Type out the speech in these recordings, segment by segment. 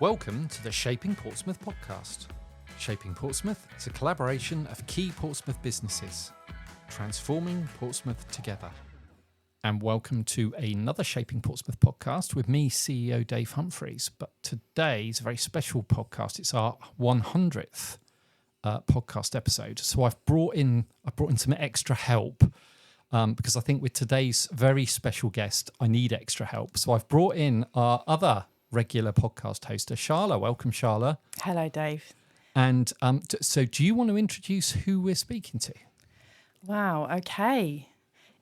Welcome to the Shaping Portsmouth Podcast. Shaping Portsmouth is a collaboration of key Portsmouth businesses, transforming Portsmouth together. And welcome to another Shaping Portsmouth podcast with me, CEO Dave Humphries. But today's a very special podcast. It's our 100th podcast episode. So I've brought in some extra help because I think with today's very special guest, I need extra help. So I've brought in our other regular podcast hoster, Charla. Welcome, Charla. Hello, Dave. And so do you want to introduce who we're speaking to? Wow, okay.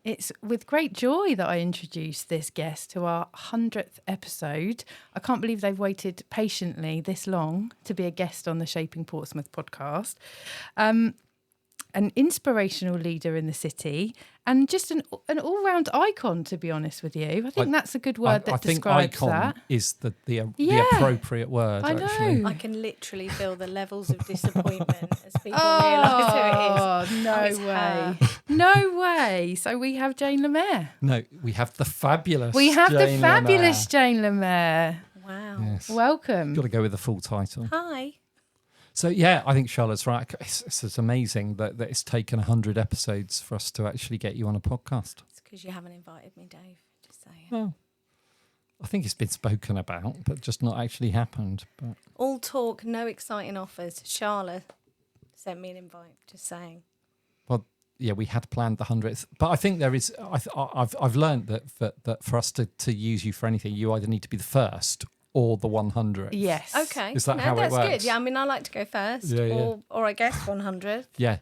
It's with great joy that I introduce this guest to our 100th episode. I can't believe they've waited patiently this long to be a guest on the Shaping Portsmouth podcast. An inspirational leader in the city and just an all-round icon, to be honest with you. I think that's a good word that describes that. I think icon is the appropriate word, I know. actually. I can literally feel the levels of disappointment as people realise who it is. No way. No way. So we have Jane Lemaire. No, we have the fabulous Jane Lemaire. Wow. Yes. Welcome. Got to go with the full title. Hi. So, yeah, I think Charlotte's right. It's amazing that it's taken 100 episodes for us to actually get you on a podcast. It's because you haven't invited me, Dave. Just saying. Well, I think it's been spoken about, but just not actually happened. But all talk, no exciting offers. Charla sent me an invite, just saying. well, yeah, we had planned the 100th. But I think there is... I've learned that for us to use you for anything, you either need to be the first or the 100th. Yes. Okay. Is that how it works? That's good. Yeah, I mean, I like to go first. Yeah. Or I guess 100th. Yeah.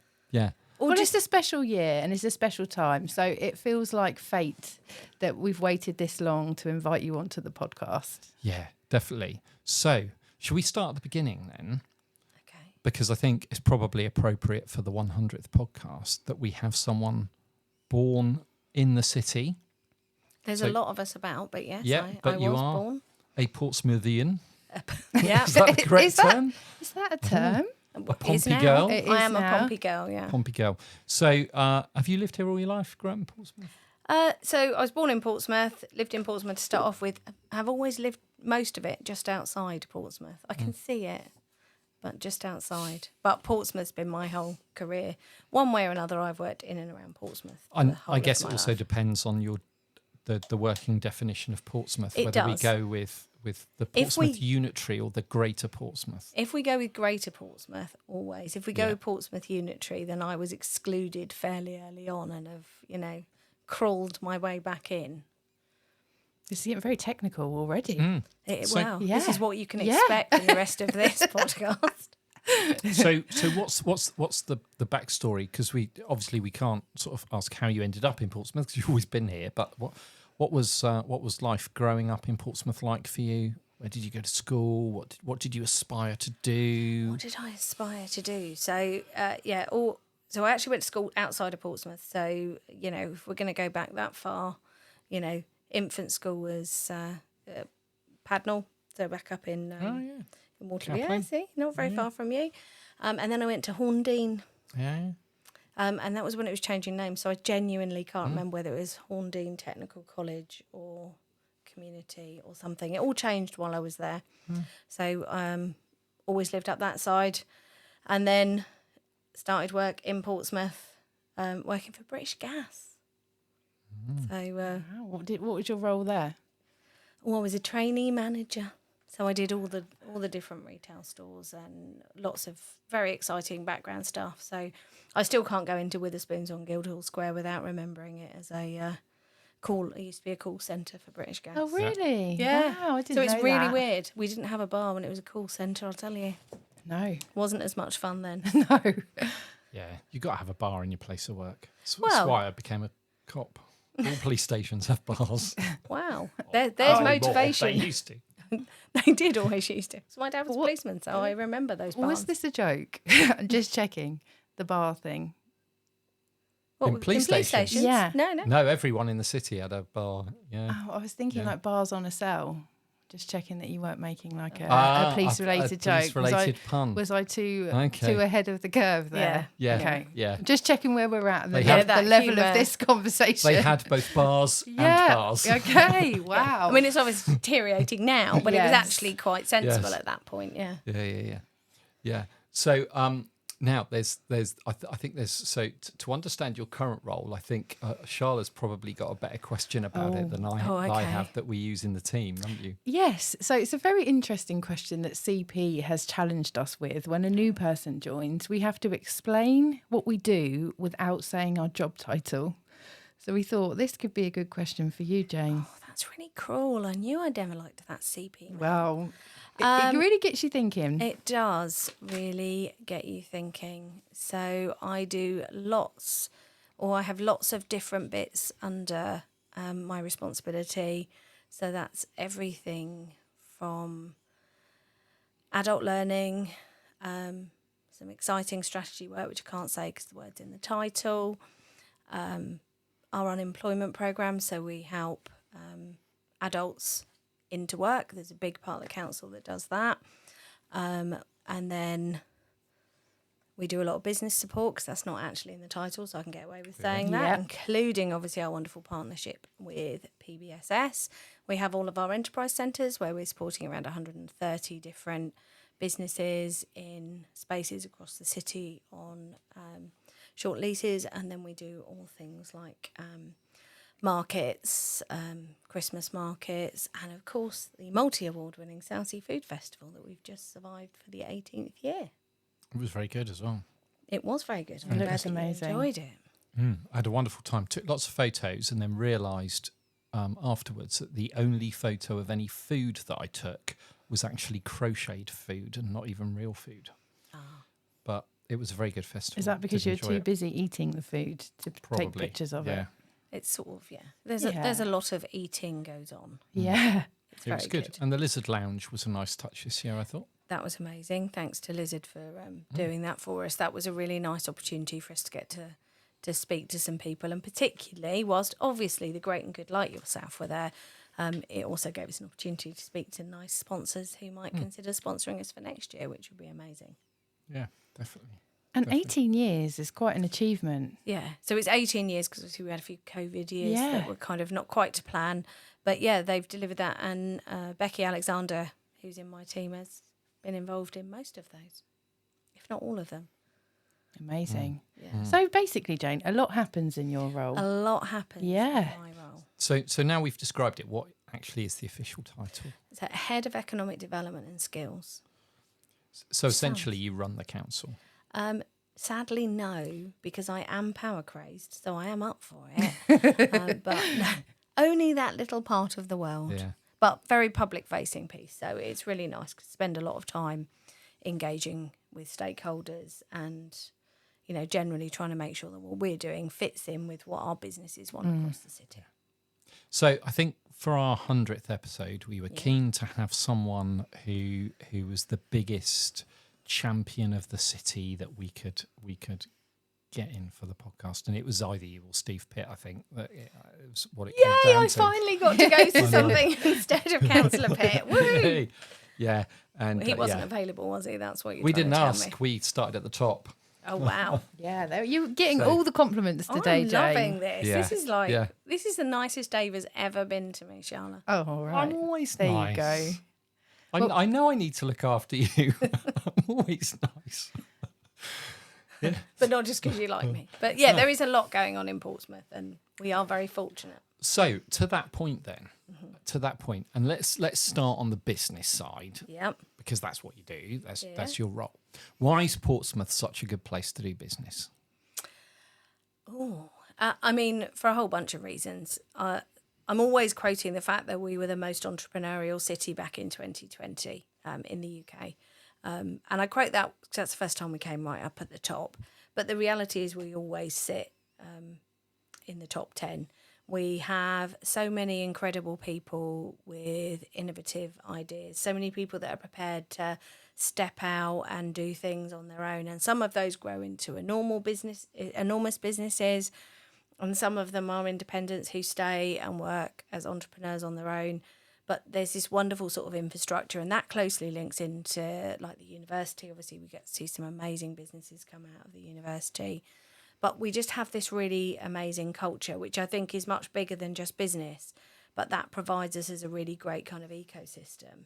Well, it's a special year and it's a special time. So it feels like fate that we've waited this long to invite you onto the podcast. Yeah, definitely. So, should we start at the beginning then? Okay. Because I think it's probably appropriate for the 100th podcast that we have someone born in the city. There's a lot of us about, but yes, but I you was are born. A Portsmouthian. Yeah. Is that the correct term? Is that a term? A Pompey girl? It is I am now. a Pompey girl, yeah. Pompey girl. So, have you lived here all your life, grown up in Portsmouth? So I was born in Portsmouth, lived in Portsmouth to start off with. I've always lived most of it just outside Portsmouth. I can see it, but just outside. But Portsmouth's been my whole career. One way or another, I've worked in and around Portsmouth. I guess it also depends on the working definition of Portsmouth, whether we go with the Portsmouth Unitary or the Greater Portsmouth. If we go with Greater Portsmouth, always. If we go with Portsmouth Unitary, then I was excluded fairly early on and have, crawled my way back in. This is getting very technical already. This is what you can Yeah. expect in the rest of this podcast. So what's the backstory? Because we can't sort of ask how you ended up in Portsmouth because you've always been here. But what was life growing up in Portsmouth like for you? Where did you go to school? What did you aspire to do? What did I aspire to do? So so I actually went to school outside of Portsmouth. So if we're going to go back that far, infant school was Padnell, so back up in Waterloo. Yeah, see, not very far from you. And then I went to Horndean. Yeah. And that was when it was changing names. So I genuinely can't remember whether it was Horndean Technical College or Community or something. It all changed while I was there. So always lived up that side. And then started work in Portsmouth, working for British Gas. So What was your role there? I was a trainee manager. So I did all the different retail stores and lots of very exciting background stuff. So I still can't go into Witherspoons on Guildhall Square without remembering it as a it used to be a call centre for British Gas. Oh, really? Yeah. Wow, I didn't So it's know really that. weird. We didn't have a bar when it was a call centre, I'll tell you. No. Wasn't as much fun then. No. Yeah, you got to have a bar in your place of work. That's Well- why I became a cop. All police stations have bars. Wow. There's motivation. They used to. They did always used to. So my dad was a policeman, so I remember those bars. Was this a joke? I'm just checking the bar thing. What, in police stations? Yeah. No. No, everyone in the city had a bar. Yeah. Oh, I was thinking like bars on a cell. Just checking that you weren't making like a police-related joke. Police-related pun. Was I too ahead of the curve there? Yeah. Okay. Yeah. Just checking where we're at and the level of this conversation. They had both bars and bars. Okay. Wow. I mean, it's obviously deteriorating now, but it was actually quite sensible at that point. Yeah. Yeah. So now there's I think there's to understand your current role. I think Charla's probably got a better question about it than I have that we use in the team, haven't you? Yes. So it's a very interesting question that CP has challenged us with. When a new person joins, we have to explain what we do without saying our job title. So we thought this could be a good question for you, Jane. Oh, that's really cruel. I knew I'd never liked that CP. Well, it really gets you thinking. It does really get you thinking. So I have lots of different bits under my responsibility. So that's everything from adult learning, some exciting strategy work, which I can't say because the word's in the title, our unemployment programme, so we help adults into work. There's a big part of the council that does that. And then we do a lot of business support because that's not actually in the title, so I can get away with saying that, including obviously our wonderful partnership with PBSS. We have all of our enterprise centres where we're supporting around 130 different businesses in spaces across the city on short leases, and then we do all things like markets, Christmas markets, and of course the multi-award winning Southsea Food Festival that we've just survived for the 18th year. It was very good as well. It was very good. It looks amazing. Enjoyed it. I had a wonderful time. Took lots of photos and then realised afterwards that the only photo of any food that I took was actually crocheted food and not even real food. But it was a very good festival. Is that because you're too busy eating the food to take pictures of it? It's sort of, there's a lot of eating goes on. Yeah. It was good. And the Lizard Lounge was a nice touch this year, I thought. That was amazing. Thanks to Lizard for doing that for us. That was a really nice opportunity for us to get to speak to some people. And particularly, whilst obviously the great and good like yourself were there, it also gave us an opportunity to speak to nice sponsors who might consider sponsoring us for next year, which would be amazing. Yeah, definitely. And 18 years is quite an achievement. Yeah. So it's 18 years because we had a few COVID years that were kind of not quite to plan. But yeah, they've delivered that. And Becky Alexander, who's in my team, has been involved in most of those, if not all of them. Amazing. Yeah. So basically, Jane, a lot happens in your role. A lot happens in my role. So now we've described it, what actually is the official title? It's Head of Economic Development and Skills. So essentially you run the council? Sadly, no, because I am power crazed, so I am up for it. But only that little part of the world. Yeah. But very public-facing piece, so it's really nice to spend a lot of time engaging with stakeholders and, generally trying to make sure that what we're doing fits in with what our businesses want across the city. So I think for our 100th episode, we were keen to have someone who was the biggest champion of the city that we could get in for the podcast, and it was either you or Steve Pitt. I think that it was what it came down to. I finally got to go to something instead of Councillor Pitt. Woo! Yeah, and he wasn't available, was he? That's what we didn't ask. We started at the top. Oh wow! Yeah, you're getting all the compliments today, Jane. I'm loving this. Yeah. This is the nicest Dave has ever been to me, Charla. Oh, all right. I'm always there nice. You go. I know I need to look after you. I'm always nice. Yeah. But not just because you like me. But yeah, there is a lot going on in Portsmouth and we are very fortunate. So to that point then, and let's start on the business side. Yep. Because that's what you do. That's your role. Why is Portsmouth such a good place to do business? Oh, I mean, for a whole bunch of reasons. I'm always quoting the fact that we were the most entrepreneurial city back in 2020 in the UK. And I quote that because that's the first time we came right up at the top. But the reality is we always sit in the top 10. We have so many incredible people with innovative ideas, so many people that are prepared to step out and do things on their own. And some of those grow into enormous businesses. And some of them are independents who stay and work as entrepreneurs on their own. But there's this wonderful sort of infrastructure, and that closely links into like the university. Obviously, we get to see some amazing businesses come out of the university. But we just have this really amazing culture, which I think is much bigger than just business. But that provides us as a really great kind of ecosystem.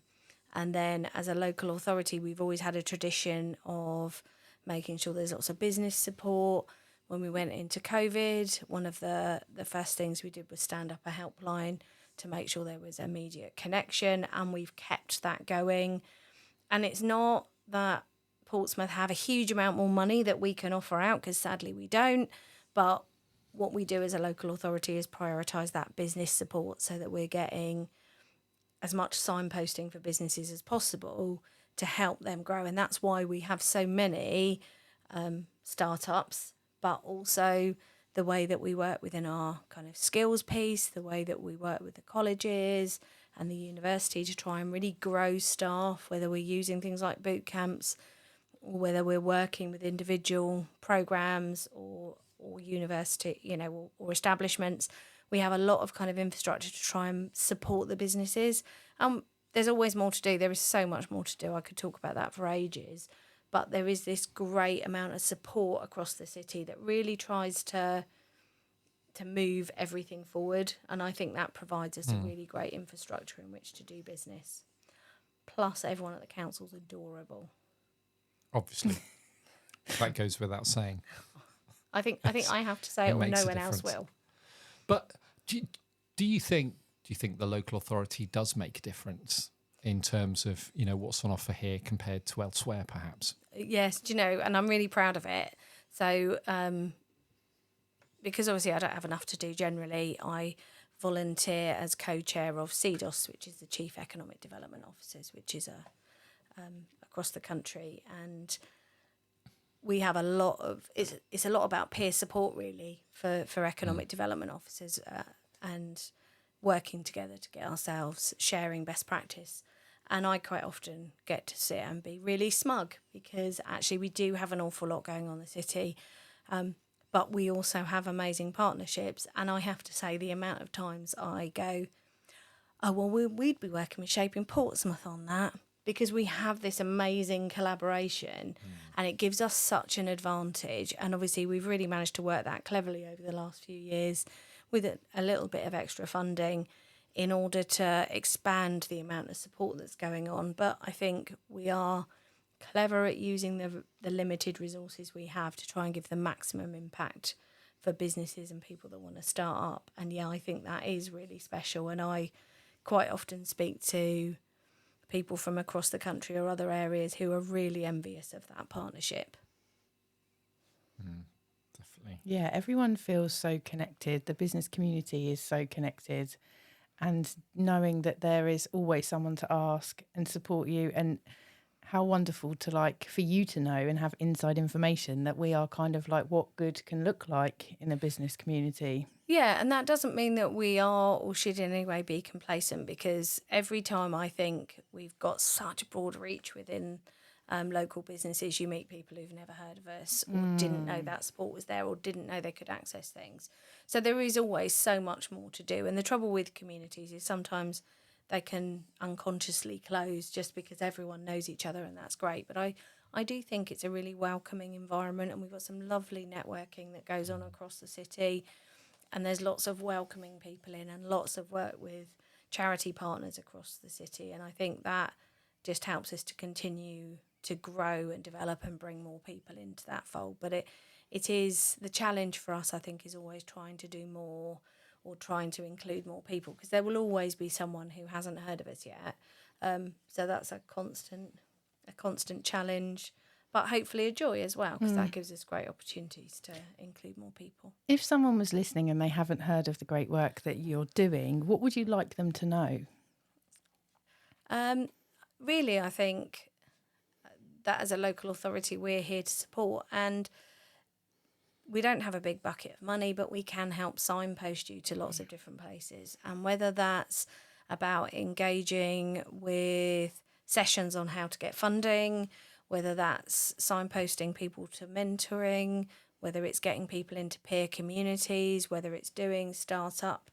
And then as a local authority, we've always had a tradition of making sure there's lots of business support. When we went into COVID, one of the first things we did was stand up a helpline to make sure there was immediate connection, and we've kept that going. And it's not that Portsmouth have a huge amount more money that we can offer out, because sadly we don't, but what we do as a local authority is prioritise that business support so that we're getting as much signposting for businesses as possible to help them grow. And that's why we have so many startups, but also the way that we work within our kind of skills piece, the way that we work with the colleges and the university to try and really grow staff, whether we're using things like boot camps or whether we're working with individual programs or university, or establishments. We have a lot of kind of infrastructure to try and support the businesses. There's always more to do. There is so much more to do. I could talk about that for ages. But there is this great amount of support across the city that really tries to move everything forward. And I think that provides us a really great infrastructure in which to do business. Plus, everyone at the council's adorable. Obviously. That goes without saying. I think I have to say it, or no one else will. But do you think the local authority does make a difference in terms of, what's on offer here compared to elsewhere, perhaps? Yes, and I'm really proud of it. So, because obviously I don't have enough to do generally, I volunteer as co-chair of CEDOS, which is the Chief Economic Development Officers, which is across the country. And we have a lot of, it's a lot about peer support, really, for economic development officers and working together to get ourselves sharing best practice. And I quite often get to sit and be really smug because actually we do have an awful lot going on in the city, but we also have amazing partnerships. And I have to say the amount of times I go, oh, well, we'd be working with Shaping Portsmouth on that because we have this amazing collaboration and it gives us such an advantage. And obviously we've really managed to work that cleverly over the last few years with a little bit of extra funding in order to expand the amount of support that's going on. But I think we are clever at using the limited resources we have to try and give the maximum impact for businesses and people that want to start up. And yeah, I think that is really special. And I quite often speak to people from across the country or other areas who are really envious of that partnership. Definitely. Yeah, everyone feels so connected. The business community is so connected. And knowing that there is always someone to ask and support you, and how wonderful to for you to know and have inside information that we are kind of what good can look like in a business community. Yeah, and that doesn't mean that we are or should in any way be complacent, because every time I think we've got such broad reach within local businesses, you meet people who've never heard of us or didn't know that support was there or didn't know they could access things. So there is always so much more to do. And the trouble with communities is sometimes they can unconsciously close just because everyone knows each other, and that's great. But I do think it's a really welcoming environment, and we've got some lovely networking that goes on across the city. And there's lots of welcoming people in and lots of work with charity partners across the city. And I think that just helps us to continue to grow and develop and bring more people into that fold. But it is the challenge for us, I think, is always trying to do more or trying to include more people, because there will always be someone who hasn't heard of us yet. So that's a constant challenge, but hopefully a joy as well, because that gives us great opportunities to include more people. If someone was listening and they haven't heard of the great work that you're doing, what would you like them to know? Really, I think that as a local authority, we're here to support, and we don't have a big bucket of money, but we can help signpost you to lots of different places. And whether that's about engaging with sessions on how to get funding, whether that's signposting people to mentoring, whether it's getting people into peer communities, whether it's doing startup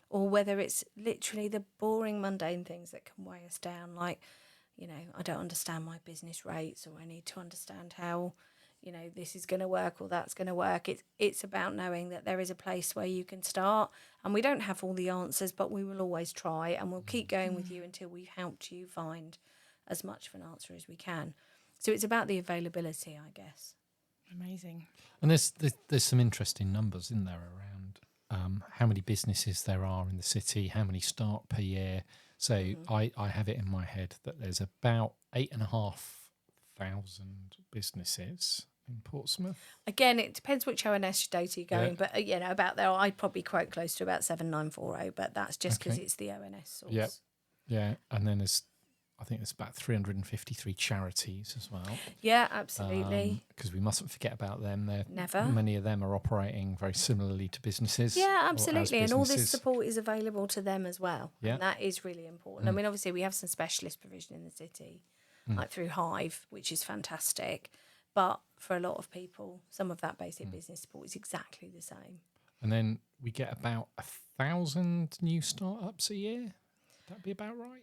or whether it's literally the boring, mundane things that can weigh us down, like, you know, I don't understand my business rates, or I need to understand how, you know, this is going to work or that's going to work. It's about knowing that there is a place where you can start, and we don't have all the answers, but we will always try, and we'll keep going with you until we've helped you find as much of an answer as we can. So it's about the availability, I guess. Amazing. And there's some interesting numbers in there around how many businesses there are in the city, how many start per year. So I have it in my head that there's about 8,500 businesses in Portsmouth. Again, it depends which ONS data you're going, but you know, about there, I'd probably quote close to about 7,940, but that's just because it's the ONS source. Yeah, and then I think there's about 353 charities as well. Yeah, absolutely. Because we mustn't forget about them. Never. Many of them are operating very similarly to businesses. Yeah, absolutely. And all this support is available to them as well. Yeah. And that is really important. I mean, obviously, we have some specialist provision in the city, like through Hive, which is fantastic. But for a lot of people, some of that basic business support is exactly the same. And then we get about 1,000 new startups a year. Would that be about right?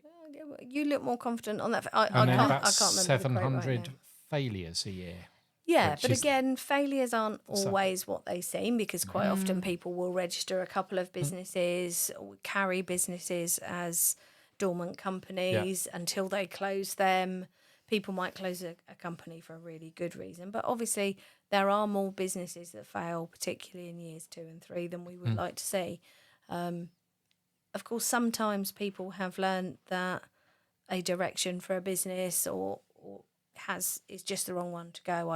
You look more confident on that. I And then can't about remember 700 right now. failures a year. Yeah, which but is- again, failures aren't always what they seem, because quite often people will register a couple of businesses or carry businesses as dormant companies until they close them. People might close a company for a really good reason, but obviously there are more businesses that fail, particularly in years 2 and 3, than we would like to see. Of course, sometimes people have learned that a direction for a business or is just the wrong one to go.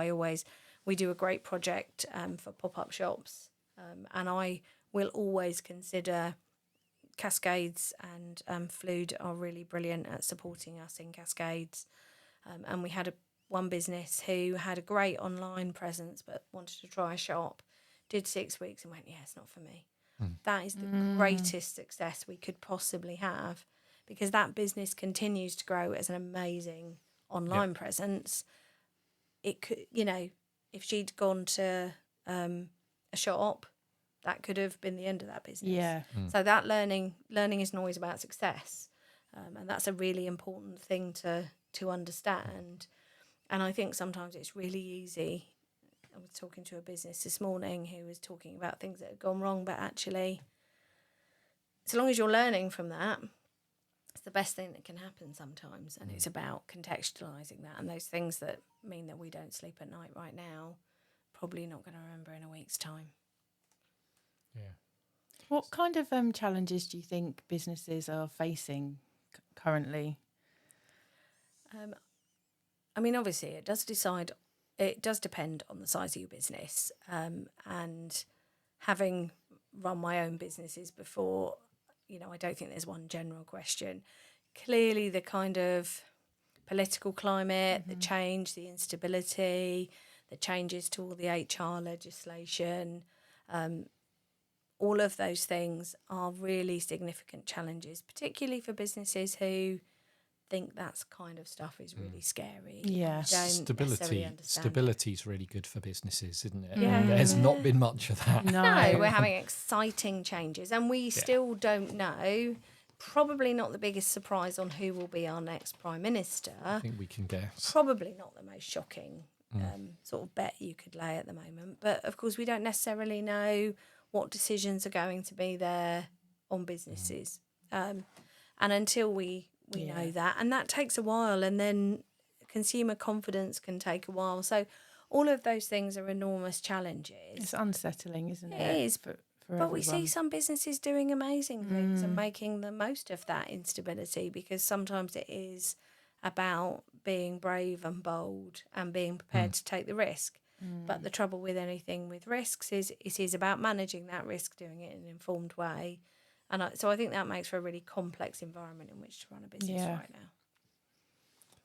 We do a great project for pop-up shops, and I will always consider Cascades and Flood are really brilliant at supporting us in Cascades. And we had one business who had a great online presence but wanted to try a shop, did 6 weeks and went, yeah, it's not for me. That is the greatest success we could possibly have, because that business continues to grow as an amazing online presence. It could, you know, if she'd gone to a shop, that could have been the end of that business. Yeah. So that learning isn't always about success, and that's a really important thing to understand. And I think sometimes it's really easy. I was talking to a business this morning who was talking about things that had gone wrong, but actually, so long as you're learning from that, it's the best thing that can happen sometimes. And it's about contextualising that, and those things that mean that we don't sleep at night right now, probably not going to remember in a week's time. Yeah. What kind of challenges do you think businesses are facing currently? I mean, obviously, it does depend on the size of your business. And having run my own businesses before, you know, I don't think there's one general question. Clearly, the kind of political climate, the change, the instability, the changes to all the HR legislation, all of those things are really significant challenges, particularly for businesses who think that kind of stuff is really scary. Yeah. Stability is really good for businesses, isn't it? Yeah. There's not been much of that. No, we're having exciting changes, and we still don't know. Probably not the biggest surprise on who will be our next Prime Minister. I think we can guess. Probably not the most shocking sort of bet you could lay at the moment. But of course, we don't necessarily know what decisions are going to be there on businesses. And until we know that, and that takes a while, and then consumer confidence can take a while. So all of those things are enormous challenges. It's unsettling, isn't it? It is. For But we everyone. see some businesses doing amazing things and making the most of that instability, because sometimes it is about being brave and bold and being prepared to take the risk. But the trouble with anything with risks is it is about managing that risk, doing it in an informed way. And so I think that makes for a really complex environment in which to run a business right now.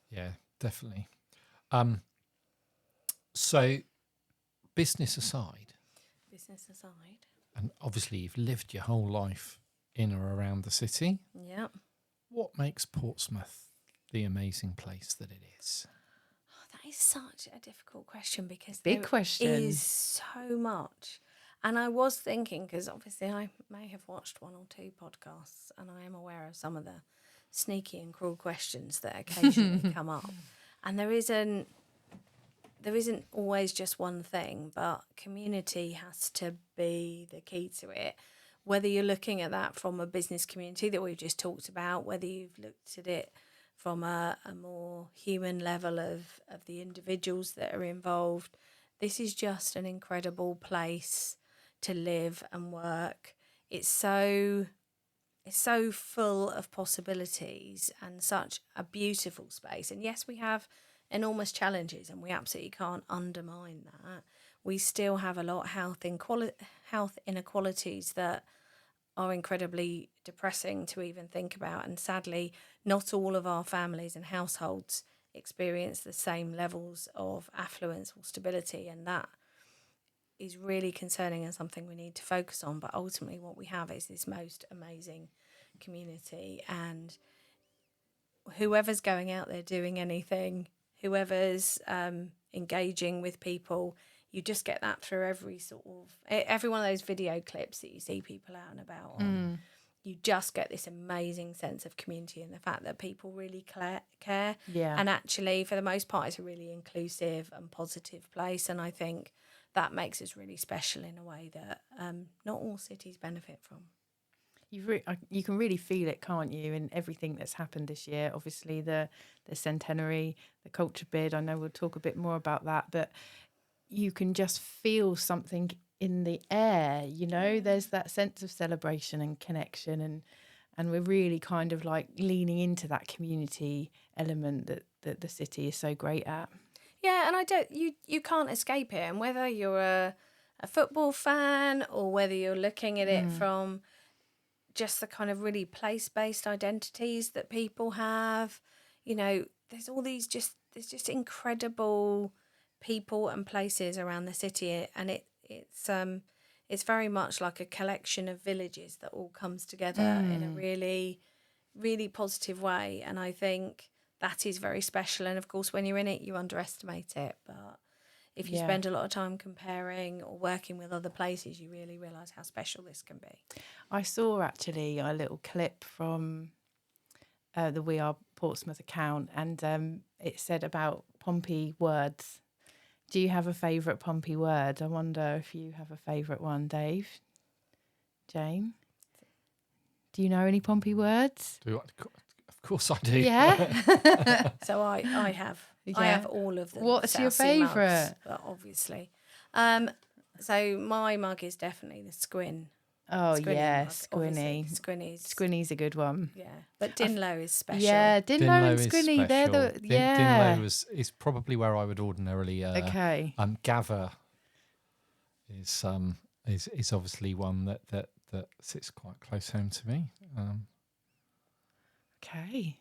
Yeah, definitely. So business aside, and obviously you've lived your whole life in or around the city. Yeah. What makes Portsmouth the amazing place that it is? That is such a difficult question, because Big there question. is so much. And I was thinking, because obviously I may have watched 1 or 2 podcasts, and I am aware of some of the sneaky and cruel questions that occasionally come up. And there isn't always just one thing, but community has to be the key to it. Whether you're looking at that from a business community that we've just talked about, whether you've looked at it from a more human level of the individuals that are involved, this is just an incredible place to live and work. It's so full of possibilities and such a beautiful space. And yes, we have enormous challenges, and we absolutely can't undermine that. We still have a lot of health inequalities that are incredibly depressing to even think about. And sadly, not all of our families and households experience the same levels of affluence or stability, and that is really concerning and something we need to focus on. But ultimately what we have is this most amazing community, and whoever's going out there doing anything, whoever's engaging with people, you just get that through every one of those video clips that you see people out and about on. You just get this amazing sense of community and the fact that people really care. Yeah. And actually, for the most part, it's a really inclusive and positive place. And I think that makes us really special in a way that not all cities benefit from. You can really feel it, can't you, in everything that's happened this year. Obviously, the centenary, the culture bid, I know we'll talk a bit more about that, but you can just feel something in the air, you know. There's that sense of celebration and connection, and we're really kind of like leaning into that community element that the city is so great at. Yeah, and you can't escape it. And whether you're a football fan or whether you're looking at it from just the kind of really place-based identities that people have, you know, there's just incredible people and places around the city, and it's very much like a collection of villages that all comes together in a really, really positive way. And I think that is very special. And of course, when you're in it, you underestimate it. But if you spend a lot of time comparing or working with other places, you really realise how special this can be. I saw actually a little clip from the We Are Portsmouth account, and it said about Pompey words. Do you have a favourite Pompey word? I wonder if you have a favourite one, Dave. Jane? Do you know any Pompey words? Of course I do. Yeah. So I have. Yeah. I have all of them. What's your favourite? Obviously. So my mug is definitely the Squin. Oh, Squinny yeah, mug, Squinny. Squinny's Squinny's a good one. Yeah, but Dinlow is special. Yeah, Dinlow and is Squinny, they're the... special. Yeah. Dinlow is probably where I would ordinarily... Okay. Gather is obviously one that sits quite close home to me. Okay.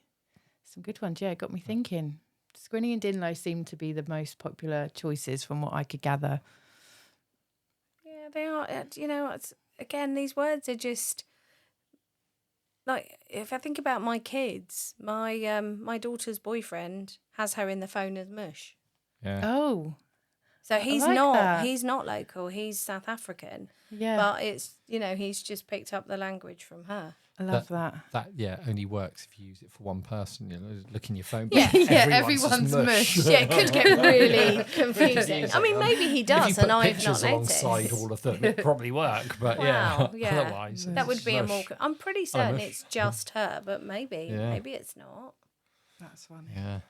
Some good ones. Yeah, it got me thinking. Squinny and Dinlow seem to be the most popular choices from what I could gather. Yeah, they are. You know, again, these words are just... Like, if I think about my kids, my daughter's boyfriend has her in the phone as Mush. Yeah. Oh. So he's like that. He's not local, he's South African. Yeah. But it's, you know, he's just picked up the language from her. I love that. That only works if you use it for one person. You know, look in your phone. Yeah, everyone's mush. Yeah, it could get really confusing. I mean, maybe he does, and I've not pictures noticed. alongside all of them, it'd probably work. But Wow, yeah, otherwise that would be a more. mush. I'm pretty certain mush. it's just her, but maybe it's not. That's funny. Yeah.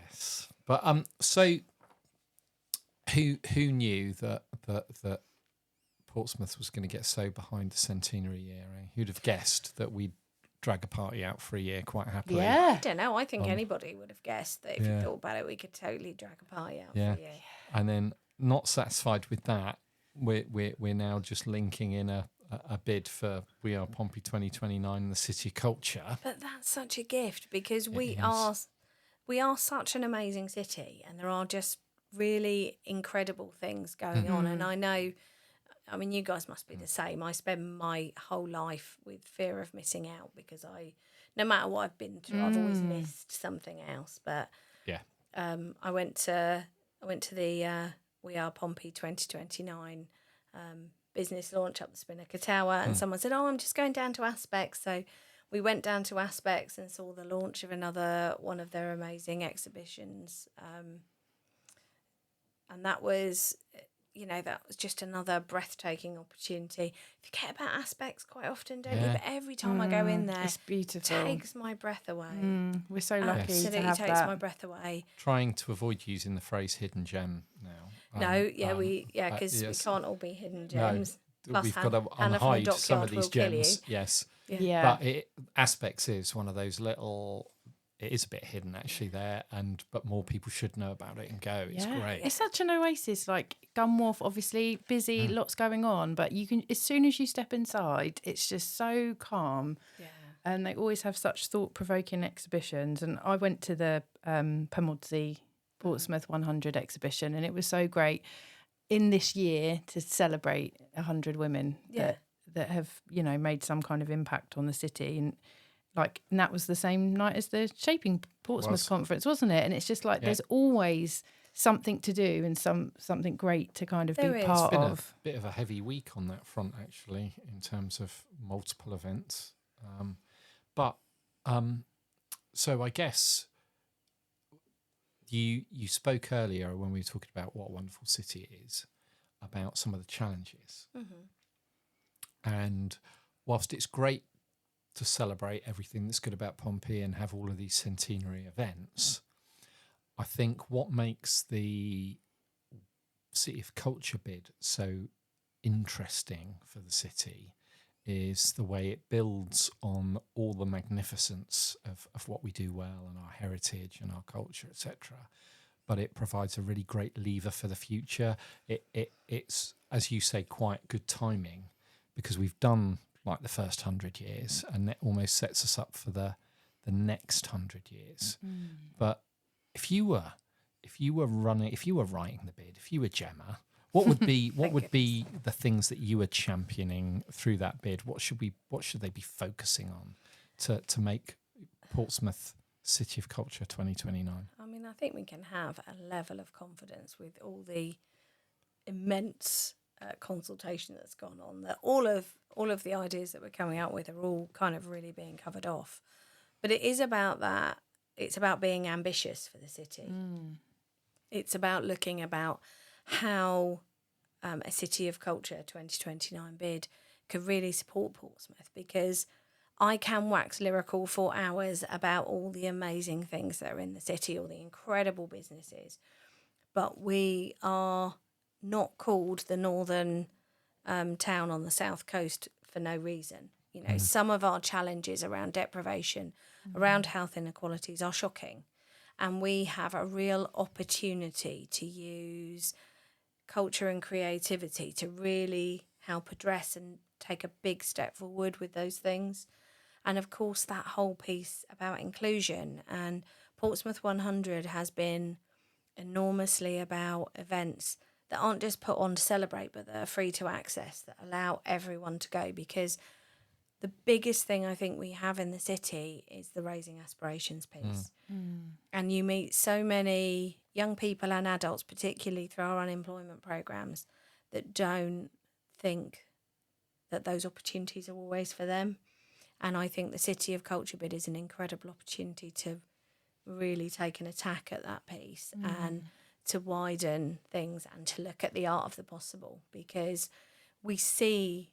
Yes, but so who knew that Portsmouth was going to get so behind the centenary year? Eh? Who'd have guessed that we'd drag a party out for a year quite happily? Yeah. I don't know. I think anybody would have guessed that if you thought about it, we could totally drag a party out for a year. And then, not satisfied with that, we're now just linking in a bid for We Are Pompey 2029 and the City of Culture. But that's such a gift because we are such an amazing city, and there are just really incredible things going on. And I know, I mean, you guys must be the same. I spend my whole life with fear of missing out because no matter what I've been through, I've always missed something else. But I went to the we are Pompey 2029 business launch up the Spinnaker Tower, and someone said, "Oh, I'm just going down to Aspects." So we went down to Aspects and saw the launch of another one of their amazing exhibitions, and that was, that was just another breathtaking opportunity. You forget about Aspects quite often, don't you? But every time I go in there, it's beautiful. it takes my breath away. We're so lucky to Absolutely have takes that. my breath away. Trying to avoid using the phrase hidden gem now. Because we can't all be hidden gems. No, Plus we've got to Hannah from the unhide some of Dockyard these will kill gems. you. Yes. Yeah. But Aspects is one of those little. It is a bit hidden actually there, but more people should know about it and go. It's great. It's such an oasis. Like Gun Wharf, obviously busy, lots going on, but you can, as soon as you step inside, it's just so calm. Yeah. And they always have such thought-provoking exhibitions. And I went to the Pemmodsey Portsmouth 100 exhibition, and it was so great in this year to celebrate 100 women that have, made some kind of impact on the city. And that was the same night as the Shaping Portsmouth conference, wasn't it? And it's just like there's always something to do and something great to kind of be part of. It's been a bit of a heavy week on that front, actually, in terms of multiple events. So I guess you spoke earlier when we were talking about what a wonderful city it is, about some of the challenges. And whilst it's great to celebrate everything that's good about Pompey and have all of these centenary events, I think what makes the City of Culture bid so interesting for the city is the way it builds on all the magnificence of what we do well and our heritage and our culture, etc. But it provides a really great lever for the future. It's, as you say, quite good timing because we've done like the first 100 years and it almost sets us up for the next 100 years. But if you were writing the bid, if you were Gemma, what would be the things that you were championing through that bid? What should they be focusing on to make Portsmouth City of Culture 2029? I mean, I think we can have a level of confidence with all the immense consultation that's gone on, that all of the ideas that we're coming out with are all kind of really being covered off. But it is about that. It's about being ambitious for the city. It's about looking about how a City of Culture 2029 bid could really support Portsmouth, because I can wax lyrical for hours about all the amazing things that are in the city, all the incredible businesses, but we are not called the northern town on the south coast for no reason. Some of our challenges around deprivation, around health inequalities are shocking. And we have a real opportunity to use culture and creativity to really help address and take a big step forward with those things. And of course, that whole piece about inclusion, and Portsmouth 100 has been enormously about events that aren't just put on to celebrate, but that are free to access, that allow everyone to go, because the biggest thing I think we have in the city is the Raising Aspirations piece. And you meet so many young people and adults, particularly through our unemployment programmes, that don't think that those opportunities are always for them. And I think the City of Culture bid is an incredible opportunity to really take an attack at that piece and to widen things and to look at the art of the possible, because we see,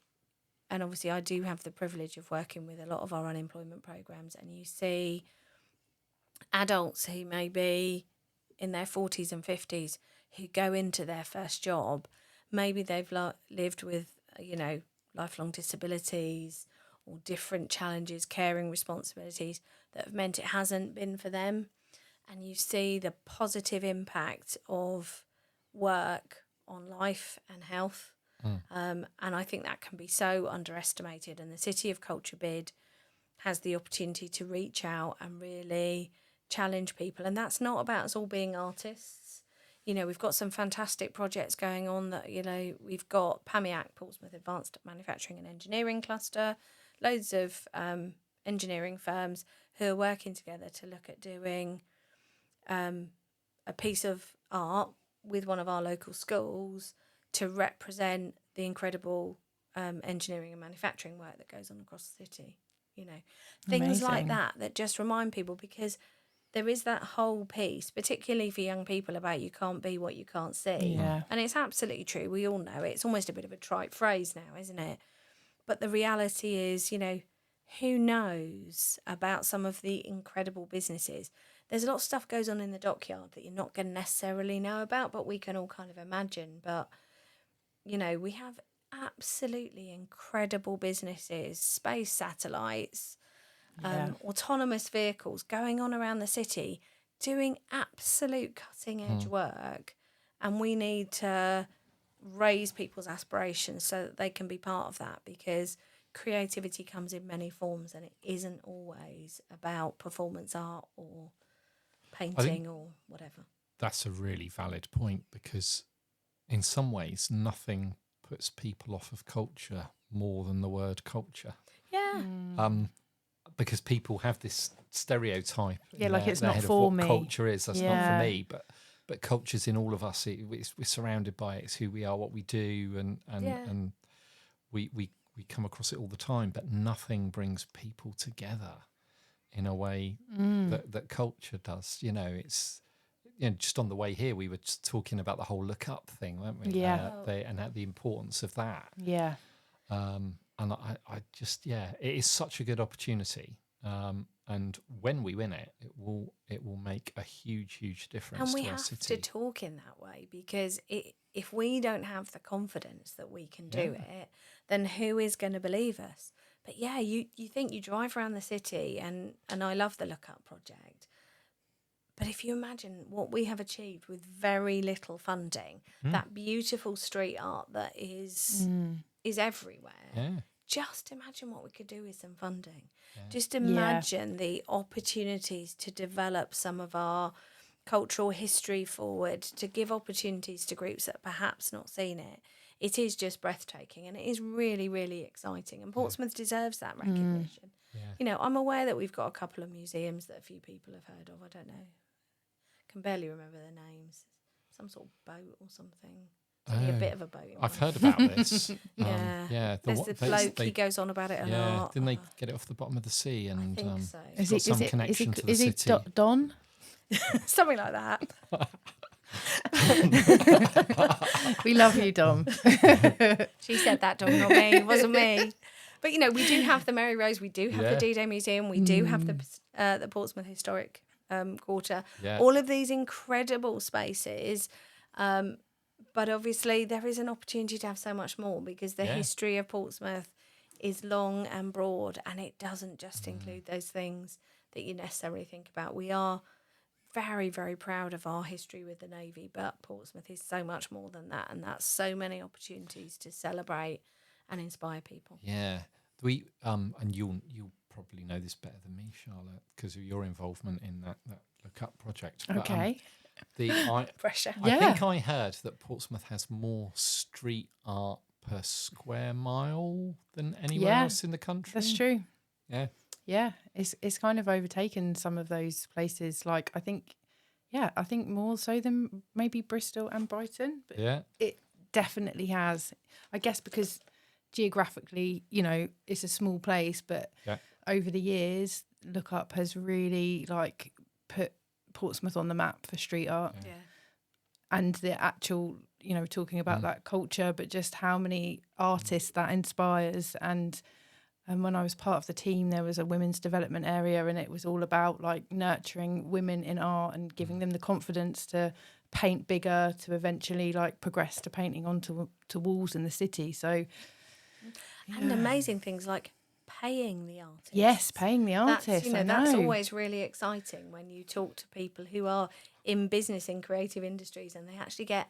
and obviously I do have the privilege of working with a lot of our unemployment programmes, and you see adults who may be in their 40s and 50s who go into their first job. Maybe they've lived with, lifelong disabilities or different challenges, caring responsibilities that have meant it hasn't been for them. And you see the positive impact of work on life and health. And I think that can be so underestimated. And the City of Culture bid has the opportunity to reach out and really challenge people. And that's not about us all being artists. We've got some fantastic projects going on that, we've got PAMIAC, Portsmouth Advanced Manufacturing and Engineering Cluster, loads of engineering firms who are working together to look at doing a piece of art with one of our local schools to represent the incredible engineering and manufacturing work that goes on across the city. You know, things like that just remind people, because there is that whole piece, particularly for young people, about you can't be what you can't see. Yeah. And it's absolutely true. We all know it. It's almost a bit of a trite phrase now, isn't it? But the reality is, you know, who knows about some of the incredible businesses? There's a lot of stuff goes on in the dockyard that you're not going to necessarily know about, but we can all kind of imagine. But, you know, we have absolutely incredible businesses, space satellites, autonomous vehicles going on around the city, doing absolute cutting edge work. And we need to raise people's aspirations so that they can be part of that, because creativity comes in many forms and it isn't always about performance art or painting or whatever. That's a really valid point, because in some ways nothing puts people off of culture more than the word culture. Yeah. Because people have this stereotype. Like it's not head for of what me. culture is. That's not for me. But culture's in all of us. We're surrounded by it. It's who we are, what we do, and we come across it all the time. But nothing brings people together in a way that culture does. You know, it's just on the way here we were just talking about the whole look up thing, weren't we? Yeah. And the importance of that. Yeah. And I just, it is such a good opportunity. And when we win it, it will make a huge difference And we to our have city. to talk in that way, because if we don't have the confidence that we can do it, then who is going to believe us? But you think you drive around the city, and I love the Look Up project. But if you imagine what we have achieved with very little funding, that beautiful street art that is everywhere. Just imagine what we could do with some funding. Just imagine the opportunities to develop some of our cultural history forward, to give opportunities to groups that perhaps not seen it. It is just breathtaking, and it is really, really exciting. And Portsmouth deserves that recognition. You know, I'm aware that we've got a couple of museums that a few people have heard of. I don't know. Can barely remember their names. Some sort of boat or something. It's only a bit of a boat. I've heard about this. There's the bloke, he goes on about it a lot. Didn't they get it off the bottom of the sea? And I think so. It's got some connection to the is city. it Don? Something like that. We love you, Dom. She said that, Dom, not me. It wasn't me. But, you know, we do have the Mary Rose. We do have the D-Day Museum. We do have the Portsmouth Historic Quarter. All of these incredible spaces. But obviously there is an opportunity to have so much more, because the history of Portsmouth is long and broad, and it doesn't just include those things that you necessarily think about. We are very, very proud of our history with the Navy, but Portsmouth is so much more than that, and that's so many opportunities to celebrate and inspire people. Yeah. We and you'll probably know this better than me, Charlotte, because of your involvement in that Look Up project. But, Okay. Pressure. I think I heard that Portsmouth has more street art per square mile than anywhere else in the country. That's true. Yeah. Yeah, it's kind of overtaken some of those places. Like I think more so than maybe Bristol and Brighton. But it definitely has. I guess because geographically, you know, it's a small place, but over the years, Look Up has really like put Portsmouth on the map for street art. Yeah. And the actual, you know, talking about that culture, but just how many artists that inspires. And when I was part of the team, there was a women's development area, and it was all about like nurturing women in art and giving them the confidence to paint bigger, to eventually like progress to painting onto walls in the city. So, and amazing things like paying the artists. Yes, paying the artists. That's always really exciting when you talk to people who are in business in creative industries and they actually get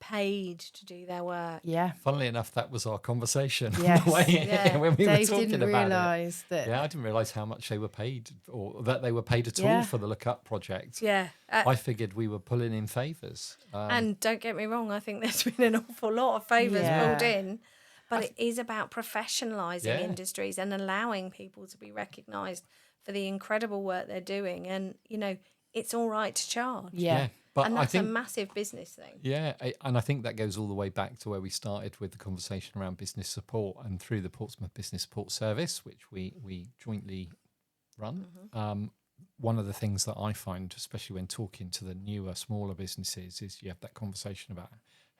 paid to do their work. Yeah. Funnily enough, that was our conversation. Yes. When we Dave were talking didn't about realise that. Yeah, I didn't realise how much they were paid, or that they were paid at all for the Look Up project. Yeah. I figured we were pulling in favours. And don't get me wrong, I think there's been an awful lot of favours pulled in. But it is about professionalising industries and allowing people to be recognised for the incredible work they're doing. And, you know, it's all right to charge. Yeah. But And I that's think a massive business thing. Yeah, and I think that goes all the way back to where we started with the conversation around business support, and through the Portsmouth Business Support Service, which we jointly run. One of the things that I find, especially when talking to the newer, smaller businesses, is you have that conversation about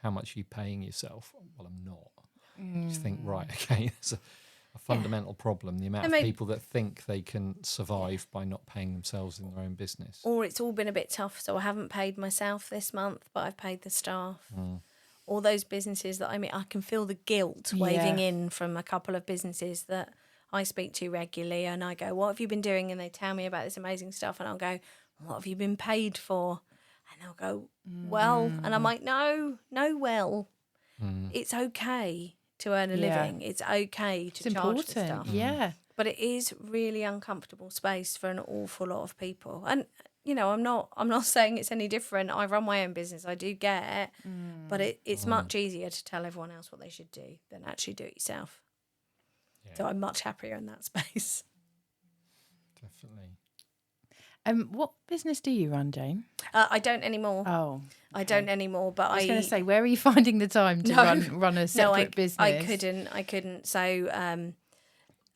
how much you're paying yourself. Well, I'm not. You just think, right, okay, there's a fundamental problem, the amount of people that think they can survive by not paying themselves in their own business. Or it's all been a bit tough, so I haven't paid myself this month, but I've paid the staff. All those businesses that I can feel the guilt waving in from a couple of businesses that I speak to regularly, and I go, what have you been doing? And they tell me about this amazing stuff, and I'll go, what have you been paid for? And they'll go, well, and I'm like, no, well, it's okay to earn a living. It's okay to charge for stuff. Yeah. But it is really uncomfortable space for an awful lot of people. And you know, I'm not saying it's any different. I run my own business. I do get it, but it's much easier to tell everyone else what they should do than actually do it yourself. Yeah. So I'm much happier in that space. Definitely. What business do you run, Jane? I don't anymore. Oh, okay. I don't anymore. But I was going to say, where are you finding the time to run a separate business? I couldn't. So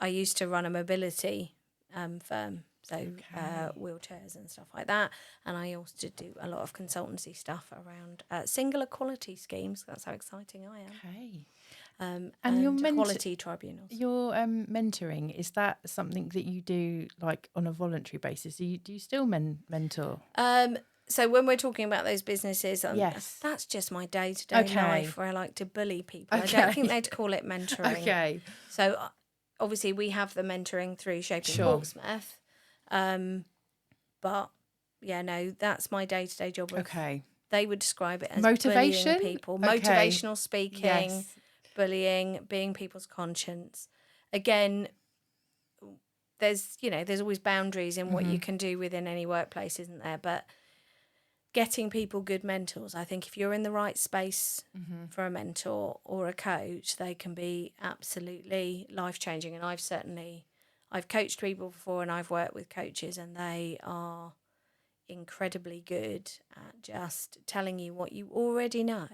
I used to run a mobility firm, so wheelchairs and stuff like that. And I also do a lot of consultancy stuff around single equality schemes. That's how exciting I am. Okay. And your equality tribunals. Your mentoring, is that something that you do like on a voluntary basis? Do you still mentor? So when we're talking about those businesses, that's just my day-to-day life where I like to bully people. I don't think they'd call it mentoring. Okay. So obviously we have the mentoring through Shaping Portsmouth. But yeah, no, that's my day-to-day job. They would describe it as motivation, bullying people, motivational speaking, bullying, being people's conscience. Again, there's always boundaries in what you can do within any workplace, isn't there? But getting people good mentors, I think if you're in the right space for a mentor or a coach, they can be absolutely life-changing. And I've coached people before, and I've worked with coaches, and they are incredibly good at just telling you what you already know,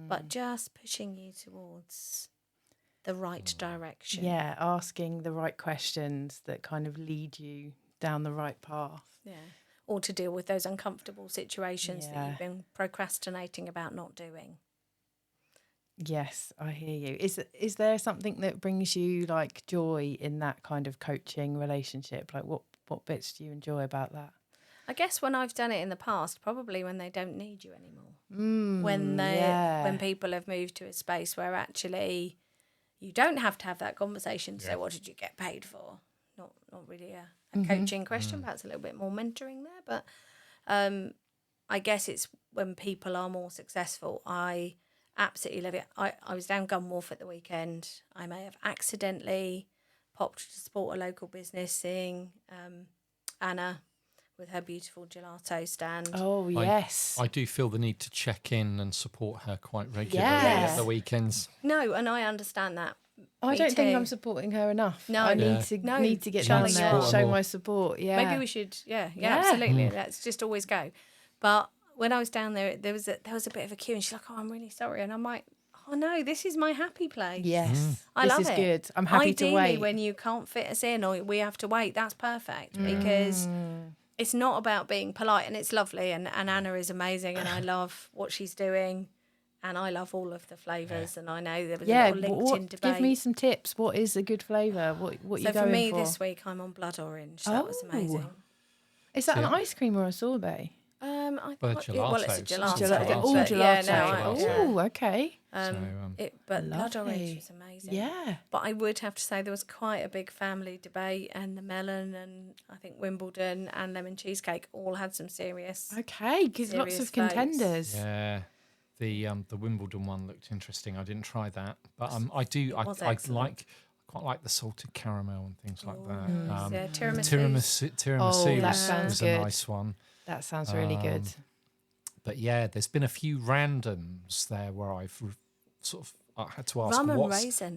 but just pushing you towards the right direction. Yeah, asking the right questions that kind of lead you down the right path. Yeah. Or to deal with those uncomfortable situations that you've been procrastinating about not doing. Yes, I hear you. Is there something that brings you like joy in that kind of coaching relationship? Like what bits do you enjoy about that? I guess when I've done it in the past, probably when they don't need you anymore. When people have moved to a space where actually you don't have to have that conversation to say, what did you get paid for? Not really a coaching question, perhaps a little bit more mentoring there. But I guess it's when people are more successful. I absolutely love it. I was down Gun Wharf at the weekend. I may have accidentally popped to support a local business, seeing Anna with her beautiful gelato stand. Oh, yes. I do feel the need to check in and support her quite regularly at the weekends. No, and I understand that. I don't think I'm supporting her enough. No, I need to get down there and show my support. Yeah, maybe we should. Yeah, absolutely. Let's just always go. But when I was down there, there was a bit of a queue, and she's like, "Oh, I'm really sorry," and I'm like, "Oh no, this is my happy place." Yes, I love it. This is good. I'm happy to wait. Ideally, when you can't fit us in or we have to wait, that's perfect because it's not about being polite, and it's lovely. And Anna is amazing, and I love what she's doing. And I love all of the flavours, and I know there was a little LinkedIn debate. Give me some tips. What is a good flavour? What you going for? So for me this week, I'm on blood orange. That was amazing. Is that an ice cream or a sorbet? It's a gelato. All gelato. Okay. But blood orange was amazing. Yeah. But I would have to say there was quite a big family debate, and the melon and I think Wimbledon and lemon cheesecake all had some serious. Okay, because lots of contenders. Yeah. The Wimbledon one looked interesting. I didn't try that, but I quite like the salted caramel and things like that. Tiramisu was a nice one. That sounds really good. But yeah, there's been a few randoms there where I've I had to ask,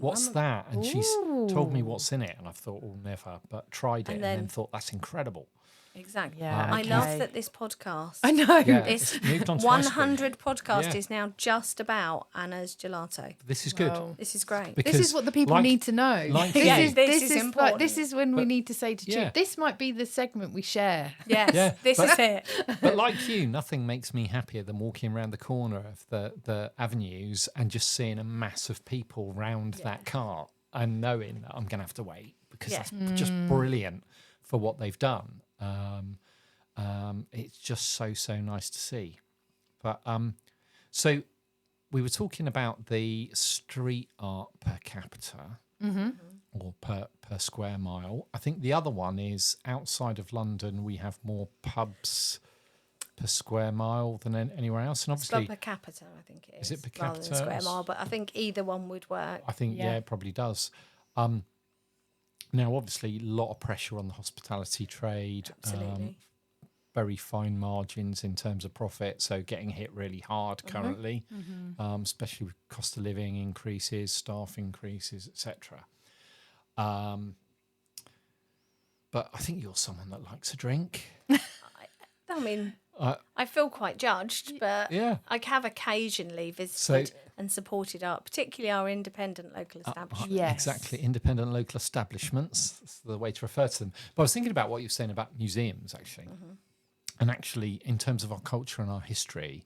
what's that? And she's told me what's in it, and I thought, never, but tried it and then thought, that's incredible. Exactly. Yeah, I okay. love that this podcast. I know. Yeah, It's it's moved on to 100 podcast Yeah. is now just about Anna's gelato. This is good. Wow. This is great. Because This is what the people like- need to know. like this you- is This is like, important. this is when we But- need to say to yeah. Chip, this might be the segment we share. Yes, Yeah, this but- is it. But like you, nothing makes me happier than walking around the corner of the avenues and just seeing a mass of people round that cart and knowing that I'm going to have to wait because Yeah. that's just brilliant for what they've done. It's just so nice to see. But so we were talking about the street art per capita or per square mile. I think the other one is outside of London, we have more pubs per square mile than anywhere else. And It's not obviously, per capita, I think it is. Is it per rather than capita? square mile, but I think either one would work. I think, Yeah. it probably does. Now, obviously, a lot of pressure on the hospitality trade. Absolutely. Very fine margins in terms of profit, so getting hit really hard currently, especially with cost of living increases, staff increases, etc. But I think you're someone that likes a drink. I mean, Uh, I feel quite judged, but Yeah. I have occasionally visited and supported our, particularly our independent local establishments. Yes. Exactly, independent local establishments. That's the way to refer to them. But I was thinking about what you were saying about museums, actually. And actually, in terms of our culture and our history,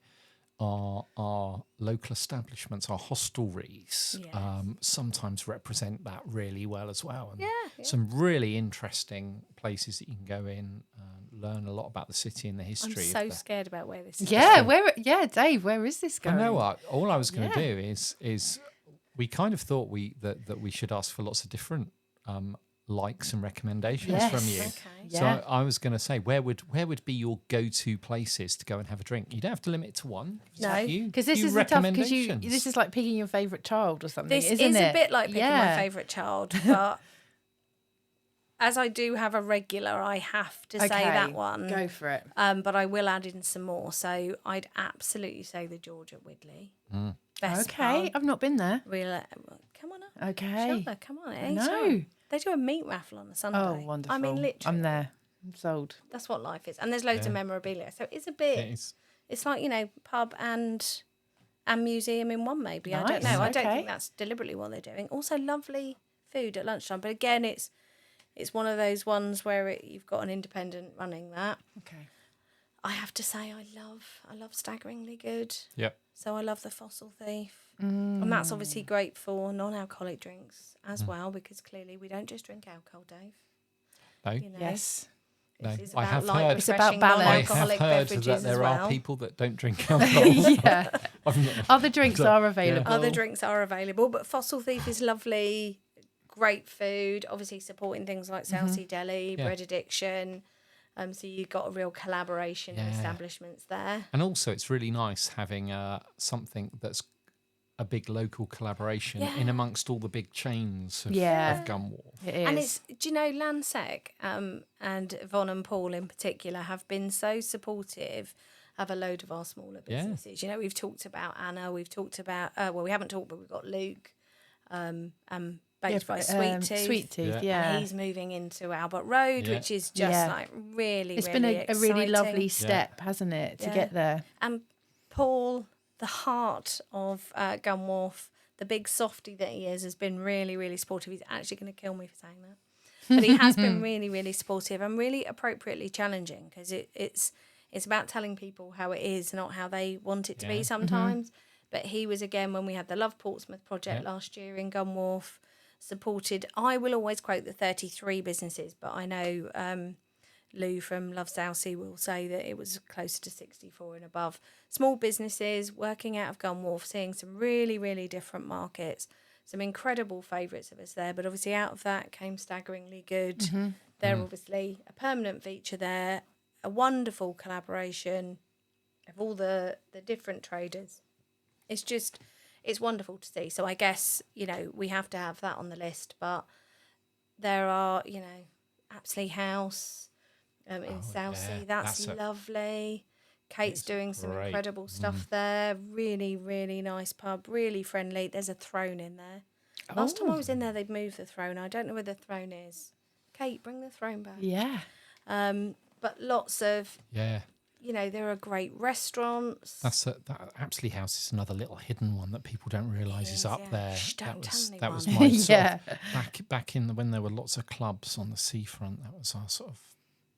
our local establishments, our hostelries, Yes. sometimes represent that really well as well. And Yeah. some really interesting places that you can go in, learn a lot about the city and the I'm history. so of the, scared about where this is Yeah, going. Dave, where is this I going? know what. All I was going to Yeah. do is we kind of thought that we should ask for lots of different likes and recommendations from you. Okay. Yeah. So I was going to say, where would be your go-to places to go and have a drink? You don't have to limit it to one. Just No, a few- Because this few is a tough. Because recommendations. this is like picking your favourite child or something. This isn't is it? a bit like picking Yeah. my favourite child, but as I do have a regular, I have to say that one. Go for it. But I will add in some more. So I'd absolutely say the George at Widley. Best Okay, pub. I've not been there. Come on up. Okay. Charla, come on. I anytime. know. They do a meat raffle on a Sunday. Oh, wonderful. I mean, literally. I'm there. I'm sold. That's what life is. And there's loads of Yeah. memorabilia. So it's a bit, It is. it's like, pub and museum in one, maybe. I don't Nice, know. I don't okay. think that's deliberately what they're doing. Also, lovely food at lunchtime. But again, it's one of those ones where you've got an independent running that. Okay. I have to say, I love Staggeringly Good. Yep. So I love the Fossil Thief. And that's obviously great for non-alcoholic drinks as well, because clearly we don't just drink alcohol, Dave. No. You know, Yes. No. It's I about have light, heard. It's about refreshing, balance. I have non-alcoholic heard beverages that there as well. are people that don't drink alcohol. Yeah. I've not- Other drinks are available. Other drinks are available, but Fossil Thief is lovely, great food. Obviously, supporting things like Southsea Deli, Yeah. Bread Addiction. So you've got a real collaboration of Yeah. establishments there. And also, it's really nice having something that's a big local collaboration in amongst all the big chains of Gunwharf. It is. And it's, do you know, Lansec and Yvonne and Paul in particular have been so supportive of a load of our smaller businesses. You know, we've talked about Anna, we've talked about, we haven't talked, but we've got Luke, Baked by Sweet Tooth. Sweet Tooth, Yeah. yeah. And he's moving into Albert Road, Yeah. which is just Yeah. like really, It's really been a really exciting. lovely step, hasn't it, to Yeah. get there? And Paul, the heart of Gunwharf, the big softie that he is, has been really, really supportive. He's actually going to kill me for saying that. But he has been really, really supportive and really appropriately challenging, because it's about telling people how it is, not how they want it to be sometimes. But he was, again, when we had the Love Portsmouth project last year in Gunwharf, supported, I will always quote the 33 businesses, but I know Lou from Love Southsea will say that it was closer to 64 and above. Small businesses working out of Gunwharf, seeing some really, really different markets, some incredible favourites of us there, but obviously out of that came Staggeringly Good. They're obviously a permanent feature there, a wonderful collaboration of all the different traders. It's wonderful to see. So I guess, we have to have that on the list, but there are, Apsley House in Southsea. yeah, That's that's lovely. Kate's it's doing some great. incredible stuff there. Really, really nice pub. Really friendly. There's a throne in there. Last time I was in there, they'd moved the throne. I don't know where the throne is. Kate, bring the throne back. Yeah. but lots of, Yeah. there are great restaurants. That Apsley House is another little hidden one that people don't realise is up there. Shh, don't tell That was anyone. my sort of back in when there were lots of clubs on the seafront. That was our sort of